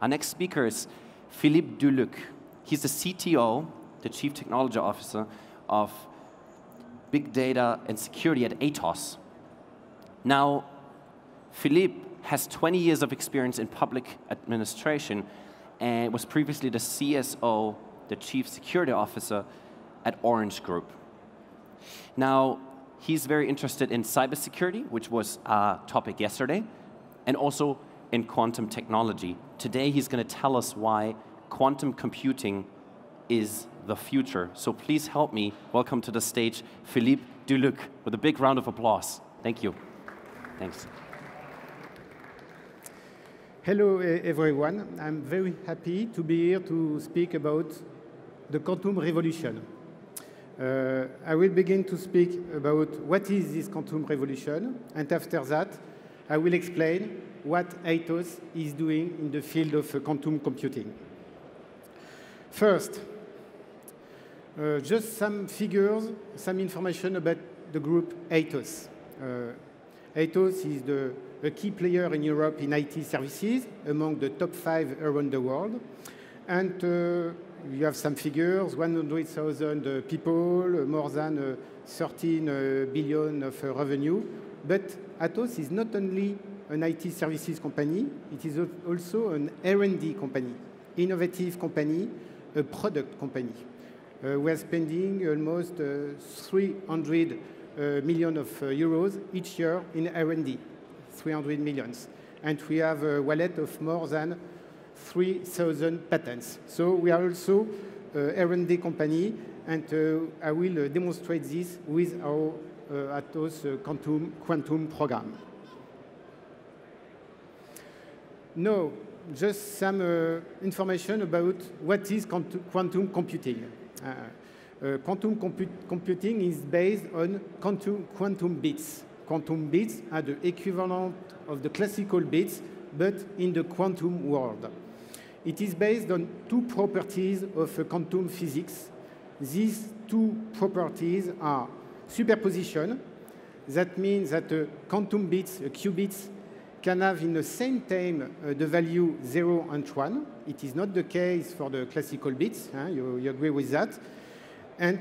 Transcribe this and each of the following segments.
Our next speaker is Philippe Duluc. He's the CTO, the Chief Technology Officer of Big Data and Security at Atos. Now, Philippe has 20 years of experience in public administration and was previously the CSO, the Chief Security Officer at Orange Group. Now, he's very interested in cybersecurity, which was our topic yesterday, and also in quantum technology. Today, he's going to tell us why quantum computing is the future. So please help me welcome to the stage Philippe Duluc with a big round of applause. Thank you. Thanks. Hello, everyone. I'm very happy to be here to speak about the quantum revolution. I will begin to speak about what is this quantum revolution, and after that, I will explain what Atos is doing in the field of quantum computing. First, just some figures, some information about the group Atos. Atos is a key player in Europe in IT services, among the top 5 around the world. And you have some figures, 100,000 people, more than 13 billion of revenue. But Atos is not only an IT services company, it is also an R&D company, innovative company, a product company. We are spending almost 300 million of euros each year in R&D, 300 millions. And we have a wallet of more than 3,000 patents. So we are also a R&D company, and I will demonstrate this with our Atos quantum program. Now, just some information about what is quantum computing. Quantum computing is based on quantum bits. Quantum bits are the equivalent of the classical bits, but in the quantum world. It is based on two properties of quantum physics. These two properties are superposition. That means that quantum bits, qubits, can have in the same time the value 0 and 1. It is not the case for the classical bits. You agree with that? And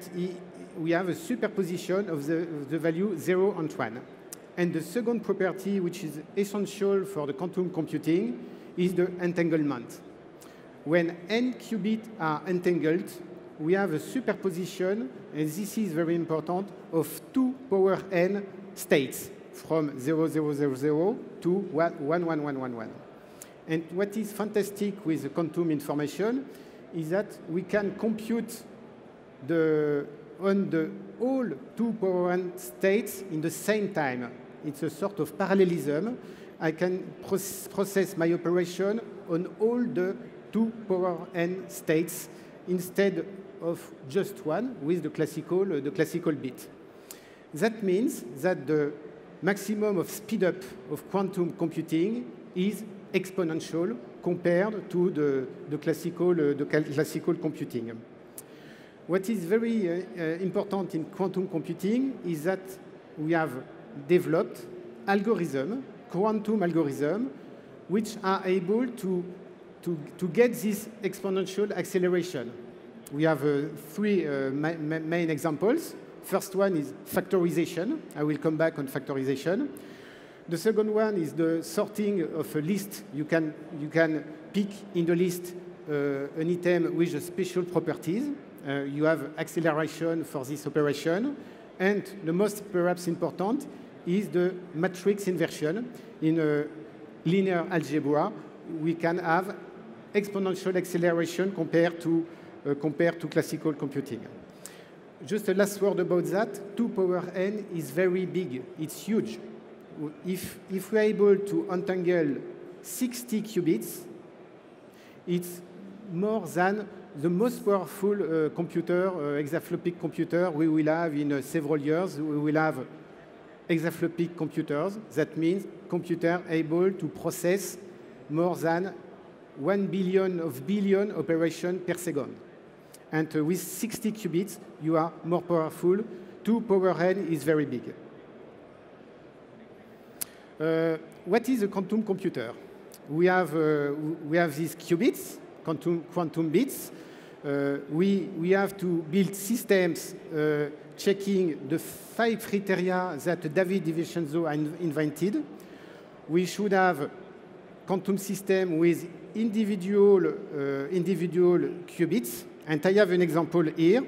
we have a superposition of the value 0 and 1. And the second property, which is essential for the quantum computing, is the entanglement. When n qubits are entangled, we have a superposition, and this is very important, of 2 power n states, from 0000 to 11111. And what is fantastic with the quantum information is that we can compute on the all 2 power n states in the same time. It's a sort of parallelism. I can process my operation on all the 2 power n states instead of just one with the classical bit. That means that the maximum of speed up of quantum computing is exponential compared to the classical computing. What is very important in quantum computing is that we have developed quantum algorithms, which are able to get this exponential acceleration. We have 3 main examples. First one is factorization. I will come back on factorization. The second one is the sorting of a list. You can pick in the list an item with special properties. You have acceleration for this operation. And the most perhaps important is the matrix inversion. In a linear algebra, we can have exponential acceleration compared to classical computing. Just a last word about that. 2 power n is very big. It's huge. If we are able to untangle 60 qubits, it's more than the most powerful computer, exaflopic computer we will have in several years. We will have exaflopic computers. That means computer able to process more than 1 billion operations per second. And with 60 qubits, you are more powerful. 2 power n is very big. What is a quantum computer? we have these qubits, quantum bits. We have to build systems checking the 5 criteria that David DiVincenzo invented. We should have quantum system with individual qubits. And I have an example here.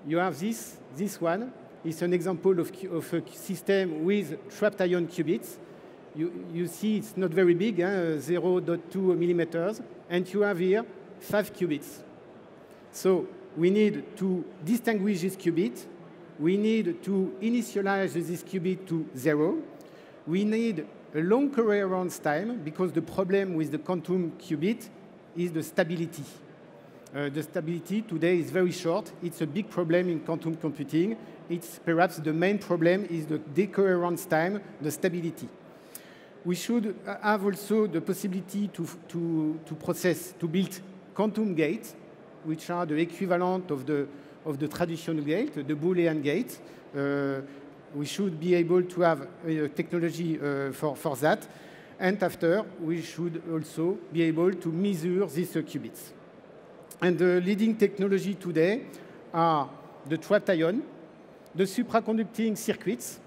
You have this one. It's an example of a system with trapped ion qubits. You see it's not very big, 0.2 millimeters. And you have here 5 qubits. So we need to distinguish this qubit. We need to initialize this qubit to 0. We need a long coherence time because the problem with the quantum qubit is the stability. The stability today is very short. It's a big problem in quantum computing. It's perhaps the main problem is the decoherence time, the stability. We should have also the possibility to build quantum gates, which are the equivalent of the traditional gate, the Boolean gate. We should be able to have technology for that. And after, we should also be able to measure these qubits. And the leading technology today are the trapped ion, the supraconducting circuits.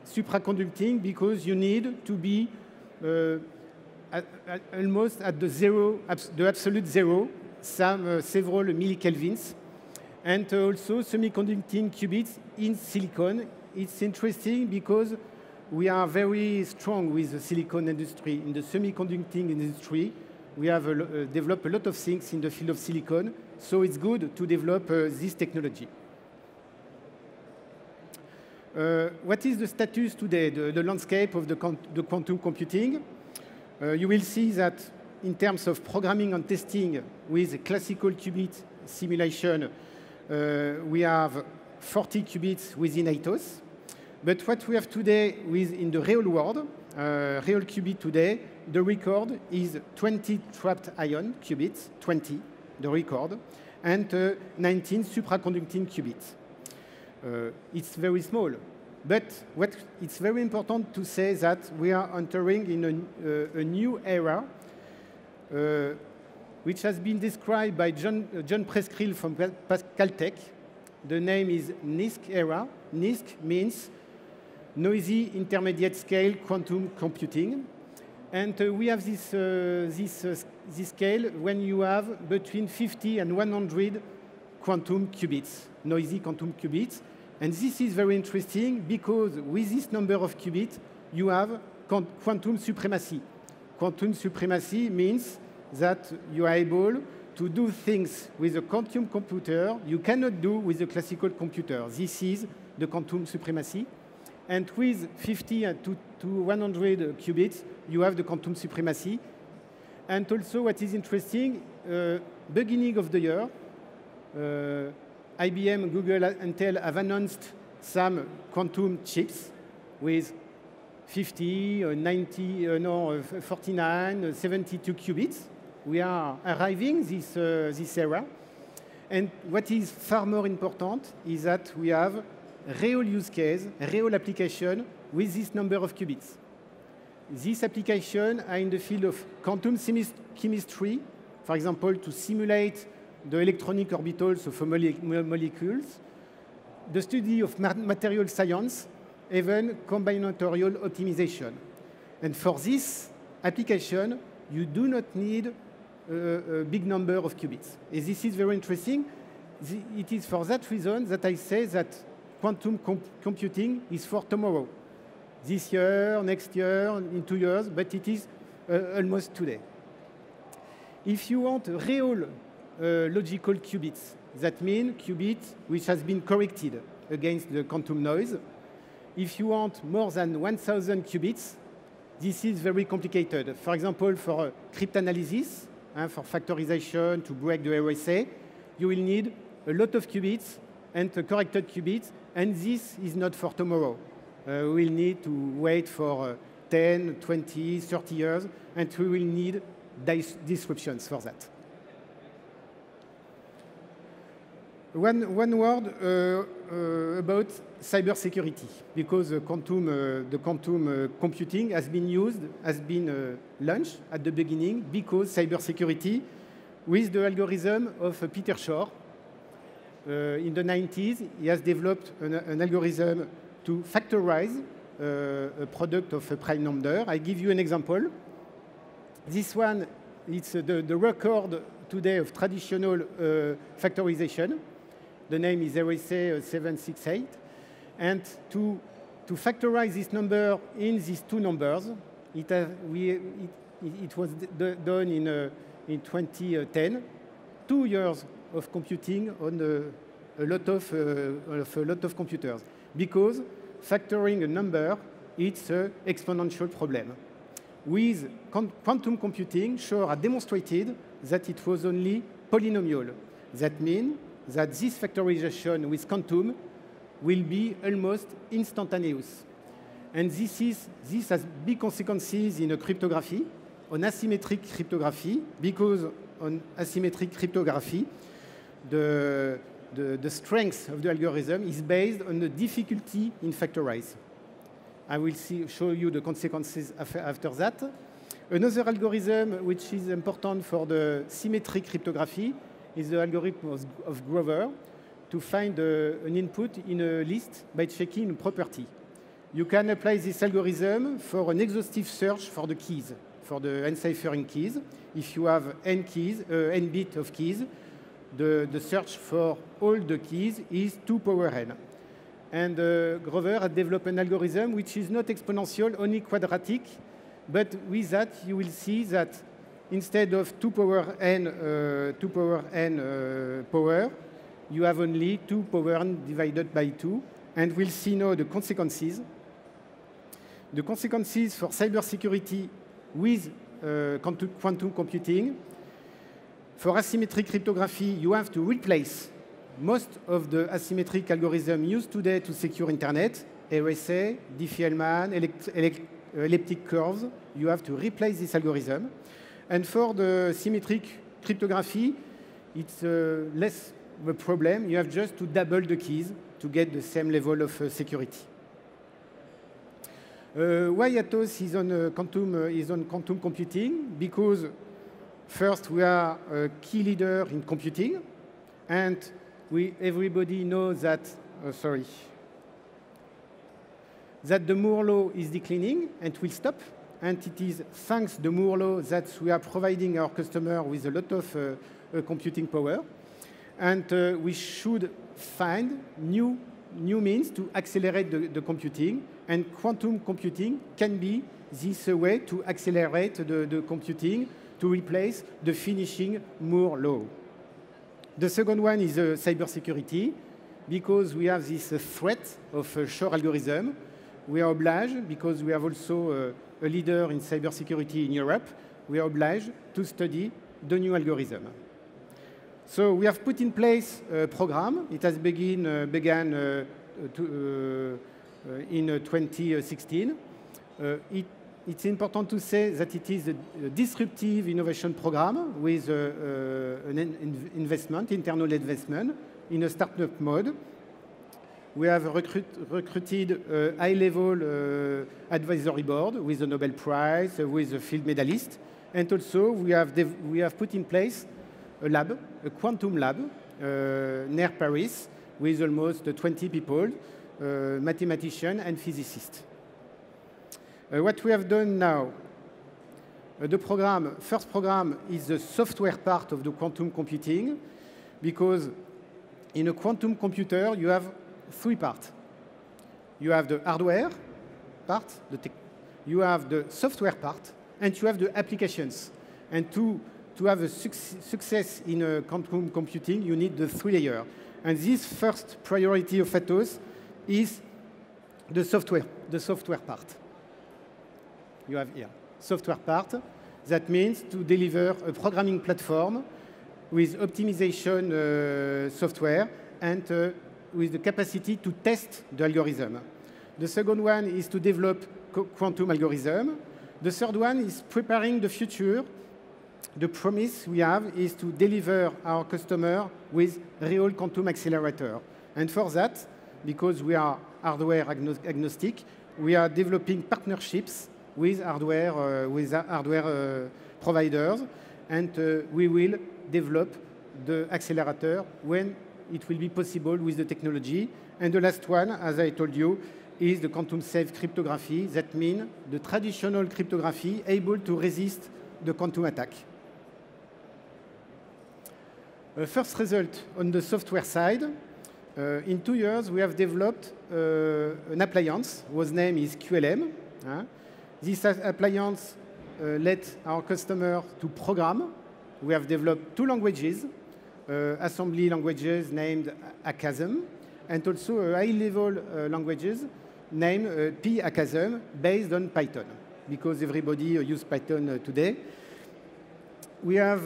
Supraconducting because you need to be almost at the absolute zero, several millikelvins. And also semiconducting qubits in silicon. It's interesting because we are very strong with the silicon industry. In the semiconducting industry, we have developed a lot of things in the field of silicon, so it's good to develop this technology. What is the status today, the landscape of the quantum computing? You will see that in terms of programming and testing with classical qubit simulation, we have 40 qubits within ATOS. But what we have today in the real world, real qubit today, the record is 20 trapped ion qubits, 20, the record, and 19 supraconducting qubits. It's very small. But it's very important to say that we are entering in a new era, which has been described by John Preskill from Caltech. The name is NISQ era. NISQ means Noisy Intermediate Scale Quantum Computing. And we have this scale when you have between 50 and 100 quantum qubits, noisy quantum qubits. And this is very interesting because with this number of qubits, you have quantum supremacy. Quantum supremacy means that you are able to do things with a quantum computer you cannot do with a classical computer. This is the quantum supremacy. And with 50 to 100 qubits, you have the quantum supremacy. And also what is interesting, beginning of the year, IBM, Google, and Intel have announced some quantum chips with 50, 90, 49, 72 qubits. We are arriving this era. And what is far more important is that we have real use case, real application with this number of qubits. These applications are in the field of quantum chemistry, for example, to simulate the electronic orbitals of molecules, the study of material science, even combinatorial optimization. And for this application, you do not need a big number of qubits. And this is very interesting. It is for that reason that I say that quantum computing is for tomorrow. This year, next year, in 2 years, but it is almost today. If you want real logical qubits, that means qubits which has been corrected against the quantum noise. If you want more than 1,000 qubits, this is very complicated. For example, for cryptanalysis, for factorization to break the RSA, you will need a lot of qubits and corrected qubits, and this is not for tomorrow. We'll need to wait for 10, 20, 30 years, and we will need disruptions for that. One word about cybersecurity, because the quantum computing has been launched at the beginning because cybersecurity with the algorithm of Peter Shor. In the 90s, he has developed an algorithm to factorize a product of a prime number. I give you an example. This one, it's the record today of traditional factorization. The name is RSA 768. And to factorize this number in these two numbers, it was done in 2010. 2 years of computing on a lot of computers. Because factoring a number, it's an exponential problem. With quantum computing, Shor had demonstrated that it was only polynomial. That means that this factorization with quantum will be almost instantaneous. And this has big consequences in cryptography, on asymmetric cryptography, because on asymmetric cryptography, the strength of the algorithm is based on the difficulty in factorize. I will show you the consequences after that. Another algorithm which is important for the symmetric cryptography is the algorithm of Grover to find an input in a list by checking a property. You can apply this algorithm for an exhaustive search for the keys, for the enciphering keys. If you have n bit of keys, the search for all the keys is 2 power n. And Grover has developed an algorithm which is not exponential, only quadratic. But with that, you will see that instead of 2 power n power, you have only 2 power n divided by 2. And we'll see now the consequences. The consequences for cybersecurity with quantum computing. For asymmetric cryptography, you have to replace most of the asymmetric algorithms used today to secure Internet, RSA, Diffie-Hellman, elliptic curves. You have to replace this algorithm. And for the symmetric cryptography, it's less of a problem. You have just to double the keys to get the same level of security. Why Atos is on quantum computing? Because first, we are a key leader in computing, and everybody knows that, that the Moore law is declining and will stop. And it is thanks to the Moore law that we are providing our customer with a lot of computing power. And we should find new means to accelerate the computing. And quantum computing can be this way to accelerate the computing to replace the finishing Moore law. The second one is cybersecurity. Because we have this threat of a Shor algorithm, we are obliged, because we have also a leader in cybersecurity in Europe, we are obliged to study the new algorithm. So we have put in place a program. It has began in 2016. It's important to say that it is a disruptive innovation program with an internal investment in a startup mode. We have recruited a high-level advisory board with a Nobel Prize, with a field medalist. And also, we have put in place a lab, a quantum lab, near Paris, with almost 20 people, mathematicians and physicists. What we have done now, the first program is the software part of the quantum computing, because in a quantum computer, you have 3 parts. You have the hardware part, you have the software part, and you have the applications. And to have a success in quantum computing, you need the 3 layers. And this first priority of Atos is the software part. You have here, software part. That means to deliver a programming platform with optimization software and with the capacity to test the algorithm. The second one is to develop quantum algorithm. The third one is preparing the future the promise we have is to deliver our customer with real quantum accelerator. And for that, because we are hardware agnostic, we are developing partnerships with hardware providers, and we will develop the accelerator when it will be possible with the technology. And the last one, as I told you, is the quantum-safe cryptography. That means the traditional cryptography able to resist the quantum attack. First result on the software side. In 2 years, we have developed an appliance whose name is QLM. This appliance let our customer to program. We have developed 2 languages, assembly languages named ACASM, and also high-level languages named PACASM based on Python, because everybody uses Python today. We have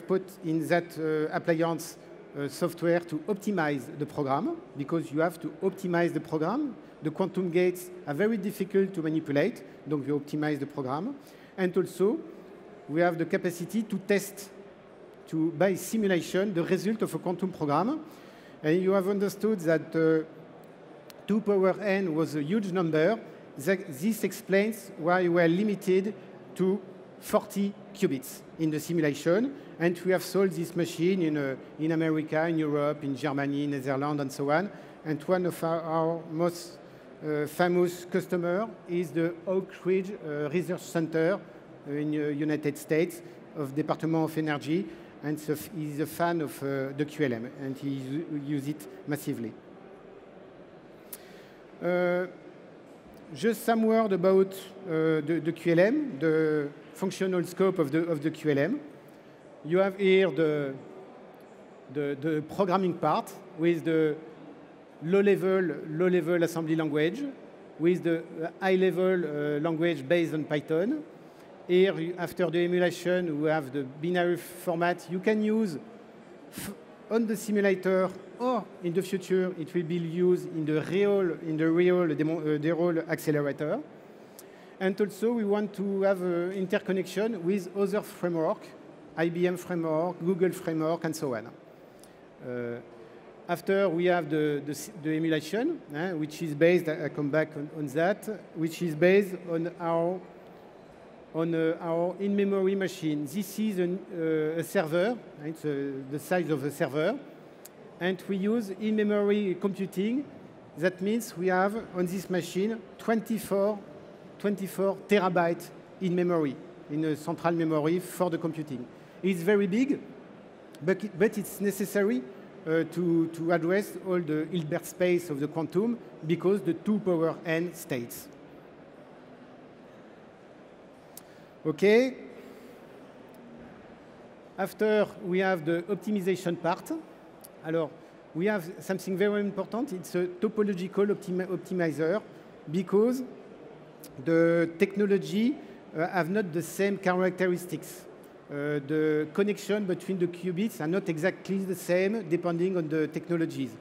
put in that appliance software to optimize the program, because you have to optimize the program. The quantum gates are very difficult to manipulate, donc you optimize the program. And also, we have the capacity to test, by simulation, the result of a quantum program. And you have understood that 2 power n was a huge number. This explains why we are limited to 40 qubits in the simulation. And we have sold this machine in America, in Europe, in Germany, Netherlands, and so on. And one of our most famous customers is the Oak Ridge Research Center in the United States of Department of Energy. And so he's a fan of the QLM, and he uses it massively. Just some word about the QLM, the functional scope of the QLM. You have here the programming part with the low-level assembly language, with the high-level language based on Python. Here, after the emulation, we have the binary format you can use on the simulator, or in the future, it will be used in the real accelerator. And also, we want to have interconnection with other frameworks, IBM framework, Google framework, and so on. After, we have the emulation, which is based, I come back on that, which is based on our in-memory machine. This is a server, it's the size of a server, and we use in-memory computing. That means we have on this machine 24 terabytes in memory, in a central memory for the computing. It's very big, but it's necessary to address all the Hilbert space of the quantum, because the 2 power n states. Okay. After, we have the optimization part. Alors, we have something very important. It's a topological optimizer, because the technology have not the same characteristics. The connection between the qubits are not exactly the same depending on the technologies.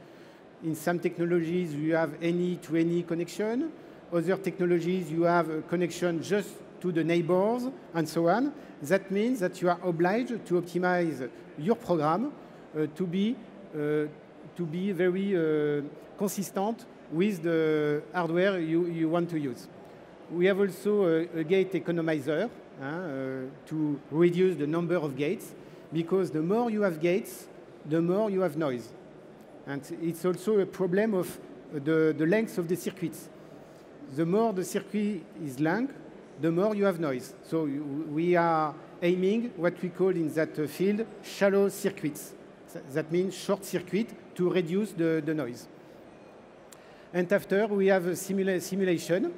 In some technologies, you have any-to-any connection. Other technologies, you have a connection just to the neighbors, and so on. That means that you are obliged to optimize your program to be very consistent with the hardware you want to use. We have also a gate economizer to reduce the number of gates, because the more you have gates, the more you have noise. And it's also a problem of the length of the circuits. The more the circuit is long, the more you have noise. So we are aiming what we call in that field shallow circuits. That means short circuit to reduce the noise. And after, we have a simulation.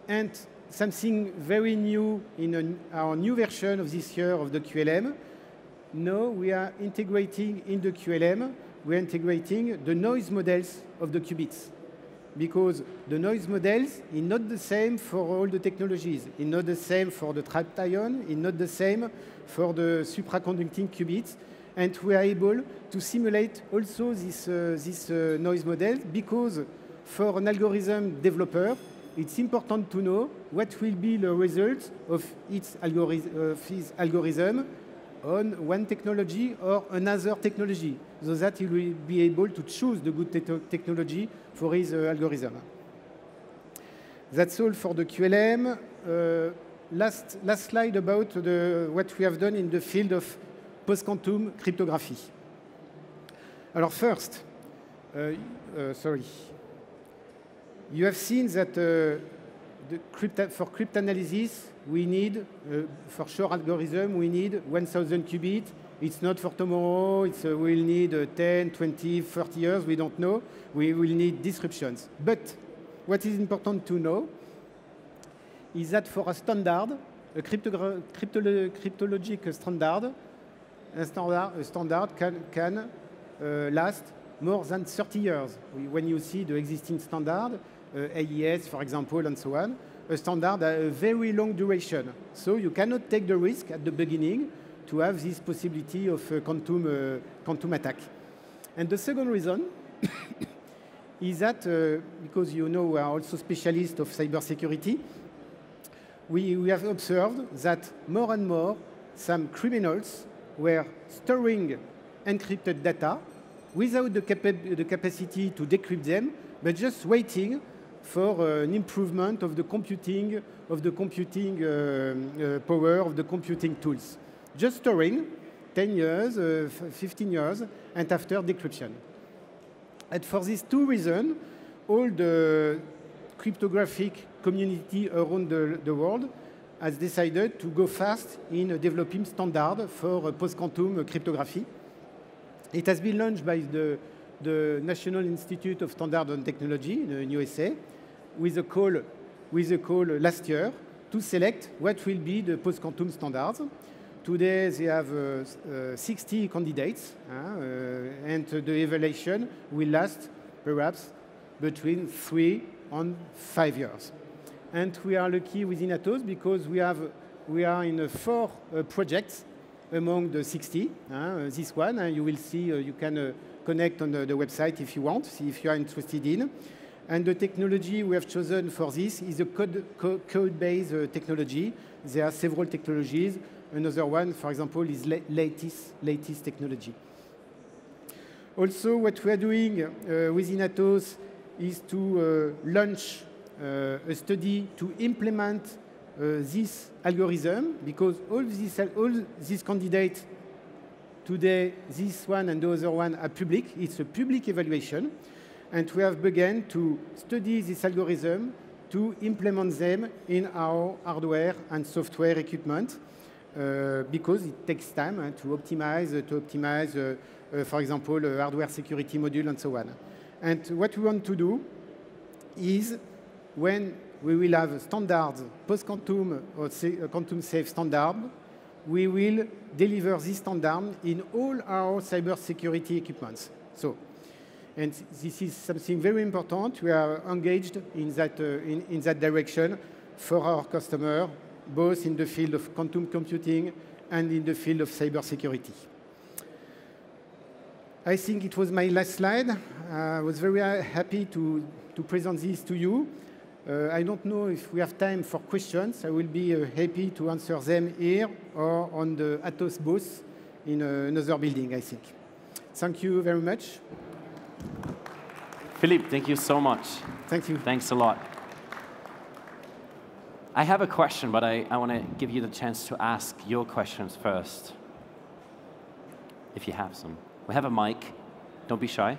And something very new in our new version of this year of the QLM. Now we are integrating in the QLM, we're integrating the noise models of the qubits. Because the noise models are not the same for all the technologies. It's not the same for the trapped ion. It's not the same for the supraconducting qubits. And we are able to simulate also this noise model, because for an algorithm developer, it's important to know what will be the result of his algorithm on one technology or another technology, so that he will be able to choose the good technology for his algorithm. That's all for the QLM. Last slide about what we have done in the field of post-quantum cryptography. Alors first, sorry. You have seen that for cryptanalysis, we need, for sure algorithm, we need 1,000 qubits. It's not for tomorrow. We'll need 10, 20, 30 years. We don't know. We will need disruptions. But what is important to know is that for a standard, a cryptologic standard, a standard can last more than 30 years. When you see the existing standard, AES, for example, and so on, a standard has a very long duration. So you cannot take the risk at the beginning to have this possibility of quantum attack. And the second reason is that, because you know we are also specialists of cybersecurity, we have observed that more and more some criminals were storing encrypted data without the capacity to decrypt them, but just waiting for an improvement of the computing power of the computing tools. Just storing 10 years, 15 years, and after decryption. And for these two reasons, all the cryptographic community around the world has decided to go fast in developing standard for post-quantum cryptography. It has been launched by the National Institute of Standards and Technology in USA with a call last year to select what will be the post-quantum standards. Today they have 60 candidates, and the evaluation will last perhaps between 3 and 5 years. And we are lucky within Atos because we are in 4 projects among the 60. This one, you will see, you can connect on the website if you want, see if you are interested in. And the technology we have chosen for this is a code-based technology. There are several technologies. Another one, for example, is lattice technology. Also, what we are doing within Atos is to launch a study to implement this algorithm, because all these candidates today, this one and the other one are public. It's a public evaluation. And we have begun to study this algorithm to implement them in our hardware and software equipment, because it takes time to optimize, for example, a hardware security module and so on. And what we want to do is, when we will have standards, post-quantum or quantum-safe standard, we will deliver this standard in all our cybersecurity equipments. And this is something very important. We are engaged in that direction for our customer, both in the field of quantum computing and in the field of cybersecurity. I think it was my last slide. I was very happy to present this to you. I don't know if we have time for questions. I will be happy to answer them here or on the Atos booth in another building, I think. Thank you very much. Philippe, thank you so much. Thank you. Thanks a lot. I have a question, but I want to give you the chance to ask your questions first, if you have some. We have a mic. Don't be shy.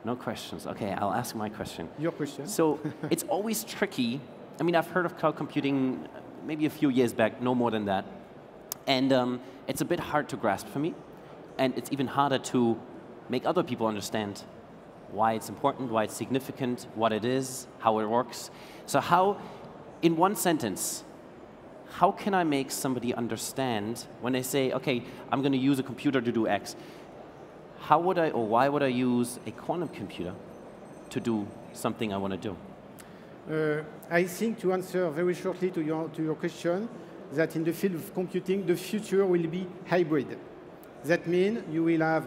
No questions. OK, I'll ask my question. Your question. So it's always tricky. I mean, I've heard of cloud computing maybe a few years back, no more than that. And it's a bit hard to grasp for me. And it's even harder to make other people understand why it's important, why it's significant, what it is, how it works. So how, in one sentence, how can I make somebody understand when they say, OK, I'm going to use a computer to do X? How would I, or why would I use a quantum computer to do something I want to do? I think, to answer very shortly to your question, that in the field of computing, the future will be hybrid. That means you will have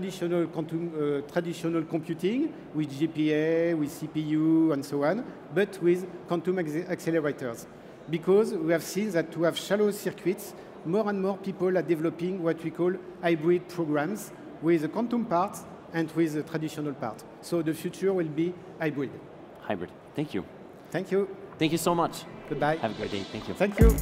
traditional computing with GPA, with CPU, and so on, but with quantum accelerators. Because we have seen that to have shallow circuits, more and more people are developing what we call hybrid programs with the quantum part and with the traditional part. So the future will be hybrid. Hybrid. Thank you. Thank you. Thank you so much. Goodbye. Have a great day. Thank you. Thank you.